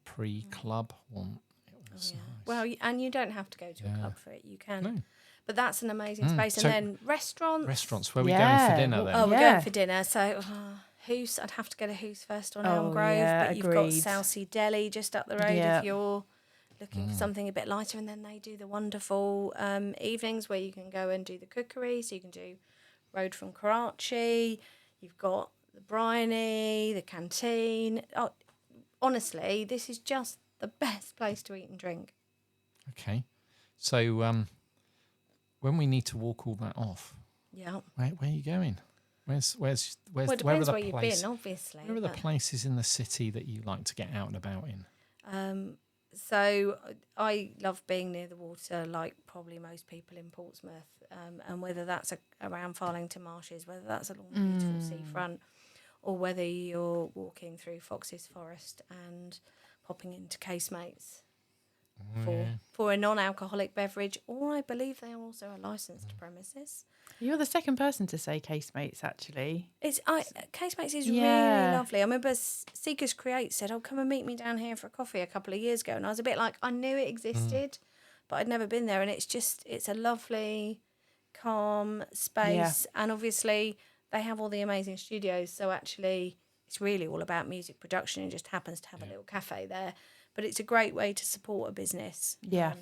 pre-club one. It was nice. Well, and you don't have to go to a club for it. You can. No. But that's an amazing space. And So then restaurants. Restaurants, where are we going for dinner then? Oh, we're going for dinner. So Hoos, I'd have to go to Hoos first on Elm Grove. But you've got Southsea Deli just up the road if you're looking for something a bit lighter. And then they do the wonderful evenings where you can go and do the cookery. So you can do Road from Karachi. You've got the Bryony, the canteen. Oh, honestly, this is just the best place to eat and drink. Okay. So when we need to walk all that off, where are you going? Well, it depends where you've been, obviously. Where are the places in the city that you like to get out and about in? So I love being near the water, like probably most people in Portsmouth, and whether that's around Farlington Marshes, whether that's along the beautiful seafront, or whether you're walking through Fox's Forest and popping into Casemates for a non-alcoholic beverage, or I believe they are also a licensed premises. You're the second person to say Casemates, actually. Casemates is really lovely. I remember Seekers Create said, "Oh, come and meet me down here for a coffee" a couple of years ago, and I was a bit like, I knew it existed, but I'd never been there, and it's a lovely, calm space, and obviously they have all the amazing studios, so actually it's really all about music production. It just happens to have a little cafe there. But it's a great way to support a business. Yeah.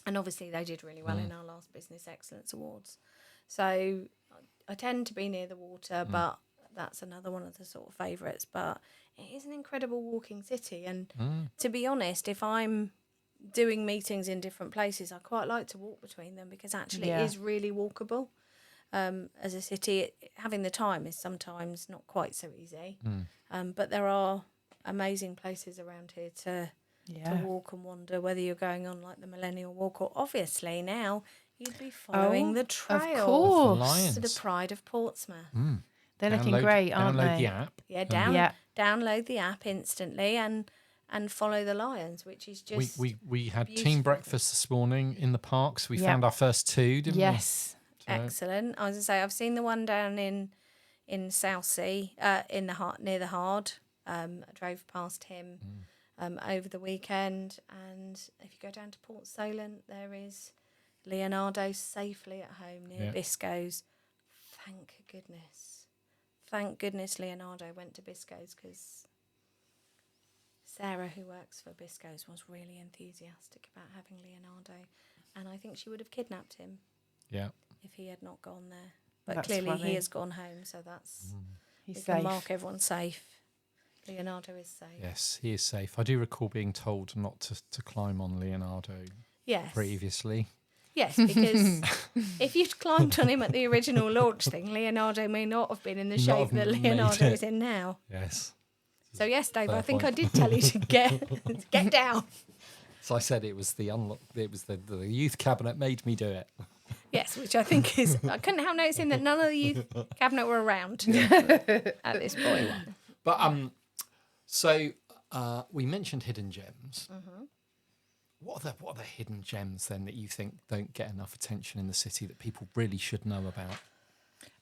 And obviously they did really well in our last Business Excellence Awards. So I tend to be near the water, but that's another one of the sort of favourites. But it is an incredible walking city. And to be honest, if I'm doing meetings in different places, I quite like to walk between them because actually it is really walkable. As a city, having the time is sometimes not quite so easy. But there are amazing places around here to walk and wander, whether you're going on like the Millennial Walk or obviously now you'd be following the trail. Of course. To the Pride of Portsmouth. They're looking great, aren't they? Download the app. Yeah, download the app instantly and follow the lions, which is just we had team breakfast this morning in the parks. We found our first two, didn't we? Yes. So. Excellent. I was going to say, I've seen the one down in Southsea, near the Hard. I drove past him over the weekend, and if you go down to Port Solent, there is Leonardo safely at home near Biscoes. Thank goodness Leonardo went to Biscoes, because Sarah, who works for Biscoes, was really enthusiastic about having Leonardo, and I think she would have kidnapped him if he had not gone there. But that's clearly funny. he has gone home, so that's He's can safe. mark everyone safe. Leonardo is safe. Yes, he is safe. I do recall being told not to climb on Leonardo previously. Yes, because if you'd climbed on him at the original launch thing, Leonardo may not have been in the shape that Leonardo is in now. Yes. So yes, Dave, Fair I think point. I did tell you to get down. So I said it was the youth cabinet made me do it. Yes, which I think is, I couldn't help noticing that none of the youth cabinet were around at this point. But so we mentioned hidden gems. What are the hidden gems then that you think don't get enough attention in the city that people really should know about?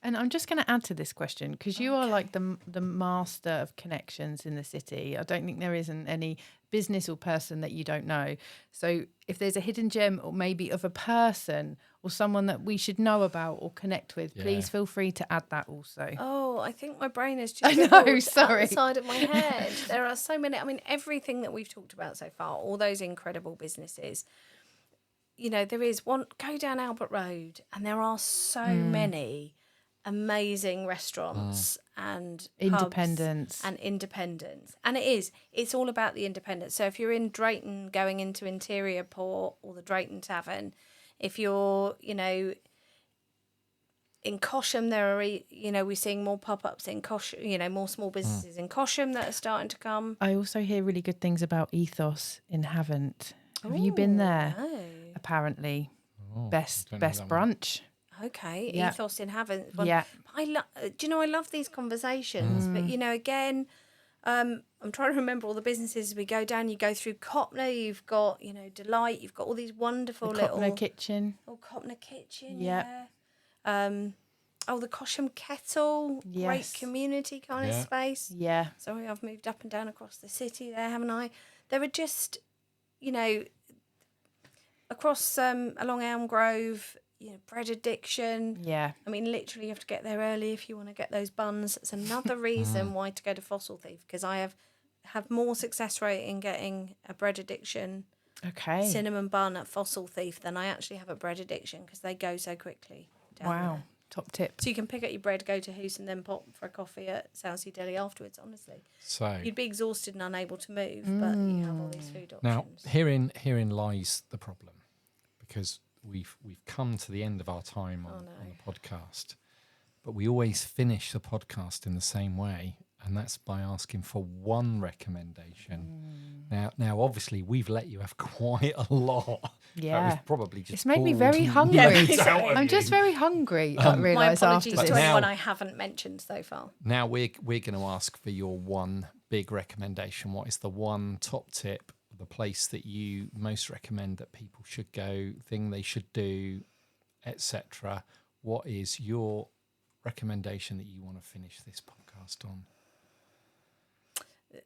And I'm just going to add to this question, because you are like the master of connections in the city. I don't think there isn't any business or person that you don't know. So if there's a hidden gem, or maybe of a person or someone that we should know about or connect with, please feel free to add that also. Oh, I think my brain is just outside of my head. There are so many. I mean, everything that we've talked about so far, all those incredible businesses, there is one, go down Albert Road, and there are so many amazing restaurants and independence and independence, and it's all about the independence. So if you're in Drayton going into Interior Port or the Drayton Tavern, if you're in Cosham, there are we're seeing more pop-ups in Cosham, more small businesses in Cosham that are starting to come. I also hear really good things about Ethos in Havant. Have you been there? No. Apparently best brunch. Okay, Yeah. Ethos in Havant. Yeah. I love these conversations, but again, I'm trying to remember all the businesses as we go down. You go through Copner, you've got, Delight, you've got all these wonderful The little... Copner Kitchen. Oh, Copner Kitchen, Yep. yeah. The Cosham Kettle, Yes. great community kind of space. Yeah. Sorry, I've moved up and down across the city there, haven't I? There are just, across along Elm Grove, bread addiction. Yeah. I mean, literally you have to get there early if you want to get those buns. It's another reason why to go to Fossil Thief, because I have more success rate in getting a bread addiction cinnamon bun at Fossil Thief than I actually have a bread addiction, because they go so quickly down there. Top tip. So you can pick up your bread, go to Hoos, and then pop for a coffee at Southsea Deli afterwards, honestly. So you'd be exhausted and unable to move, but you have all these food options. now herein lies the problem, because we've come to the end of our time on the podcast, but we always finish the podcast in the same way, and that's by asking for one recommendation. Now obviously we've let you have quite a lot. Yeah. That was probably just It's made me pulled very hungry. loads out of I'm you. just very hungry, I My realise after apologies this. to now- anyone I haven't mentioned so far. Now we're going to ask for your one big recommendation. What is the one top tip, the place that you most recommend that people should go, thing they should do, etc.? What is your recommendation that you want to finish this podcast on?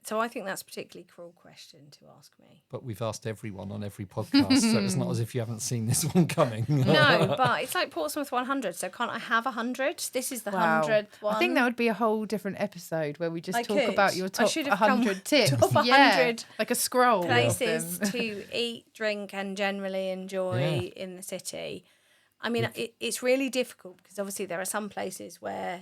So I think that's a particularly cruel question to ask me. But we've asked everyone on every podcast, so it's not as if you haven't seen this one coming. No, but it's like Portsmouth 100, so can't I have 100? This is the 100th one. I think that would be a whole different episode where we just I talk could. about your I top should have come 100 with tips. top 100 Yeah, like a scroll. places of them. to eat, drink, and generally enjoy in the city. I mean, it's really difficult because obviously there are some places where,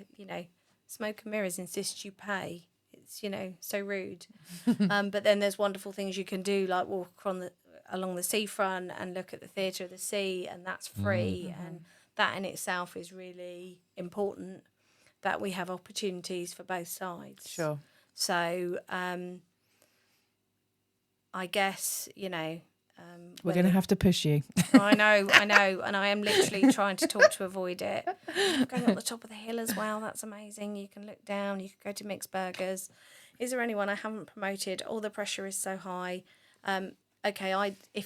smoke and mirrors insist you pay. It's, so rude. But then there's wonderful things you can do, like walk along the seafront and look at the Theatre of the Sea, and that's free. And that in itself is really important, that we have opportunities for both sides. Sure. So I guess, We're going to have to push you. I know, and I am literally trying to talk to avoid it. Going up the top of the hill as well, that's amazing. You can look down, you can go to Mixed Burgers. Is there anyone I haven't promoted? All the pressure is so high. If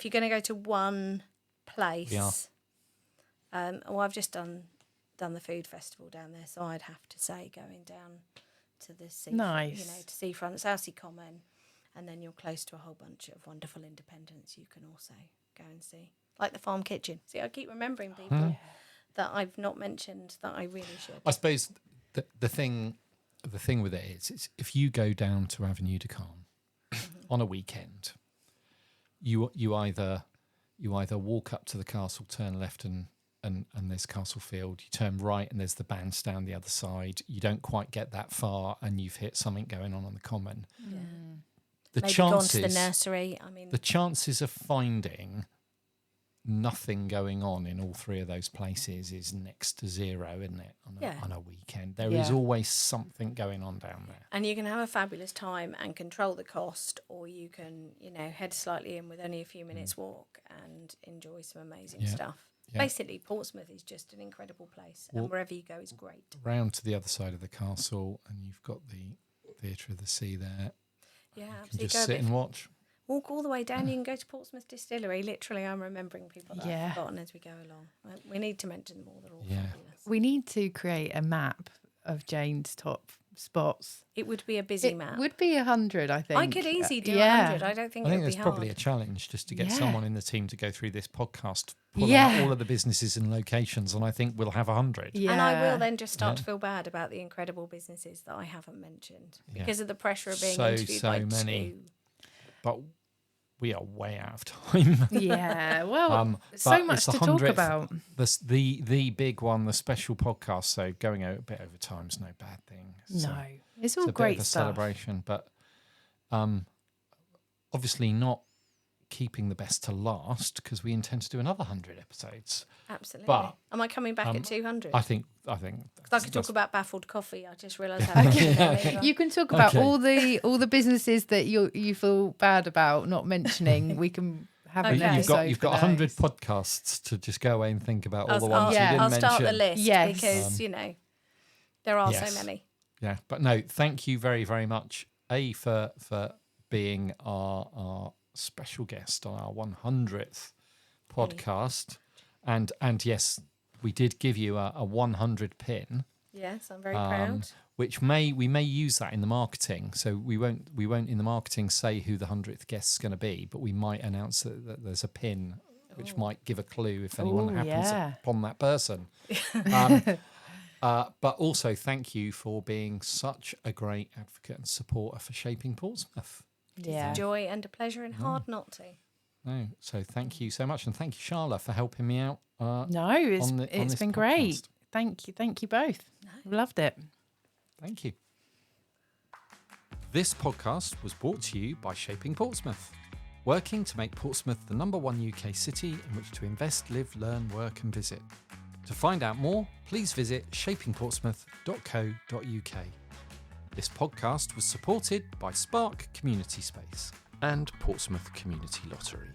you're going to go to one place, I've just done the food festival down there, so I'd have to say going down to the sea, Nice. to Seafront, Southsea Common. And then you're close to a whole bunch of wonderful independents you can also go and see. Like the Farm Kitchen. See, I keep remembering people that I've not mentioned that I really should. I suppose the thing with it is, it's if you go down to Avenue de Calm on a weekend, you either walk up to the castle, turn left and there's Castle Field. You turn right and there's the bandstand the other side. You don't quite get that far and you've hit something going on the common. Yeah. The Maybe chances, gone to the nursery. I mean, the chances of finding nothing going on in all three of those places is next to zero, isn't it? On a weekend, there is always something going on down there, and you can have a fabulous time and control the cost, or you can, head slightly in with only a few minutes walk and enjoy some amazing stuff. Yeah. Basically, Portsmouth is just an incredible place, and wherever you go is great. Round to the other side of the castle, and you've got the Theatre of the Sea there. Yeah, you absolutely. can just sit and watch. Walk all the way down. You can go to Portsmouth Distillery. Literally, I'm remembering people that I've forgotten as we go along. We need to mention them all. They're all fabulous. We need to create a map of Jane's top spots. It would be a busy map. It would be 100, I think. I could easily do 100. I don't think it would be there's hard. probably a challenge just to get someone in the team to go through this podcast, pull out all of the businesses and locations, and I think we'll have 100. Yeah. And I will then just start to feel bad about the incredible businesses that I haven't mentioned because of the pressure of being interviewed by many. two. But we are way out of time. Yeah, well, so but much it's to the talk 100th, about. The big one, the special podcast. So going a bit over time is no bad thing. So No, it's all a great bit of a stuff. celebration, but obviously not keeping the best to last because we intend to do another 100 episodes. Absolutely. But, am I coming back at 200? I think. Because I could talk about baffled coffee. I just realised that. You can talk about all the businesses that you feel bad about not mentioning. We can have an episode. You've got 100 podcasts to just go away and think about all the ones you didn't mention. I'll start the list because there are Yes. so many. Yeah, but no, thank you very, very much for being our special guest on our 100th podcast, and yes, we did give you a 100 pin. Yes, I'm very proud. Which we may use that in the marketing. So we won't in the marketing say who the 100th guest is going to be, but we might announce that there's a pin, which might give a clue if anyone happens upon that person. But also thank you for being such a great advocate and supporter for Shaping Portsmouth. It's a joy and a pleasure, and hard not to. No, so thank you so much, and thank you, Charla, for helping me out. It's been great. Thank you both. Loved it. Thank you. This podcast was brought to you by Shaping Portsmouth, working to make Portsmouth the #1 UK city in which to invest, live, learn, work and visit. To find out more, please visit shapingportsmouth.co.uk. This podcast was supported by Spark Community Space and Portsmouth Community Lottery.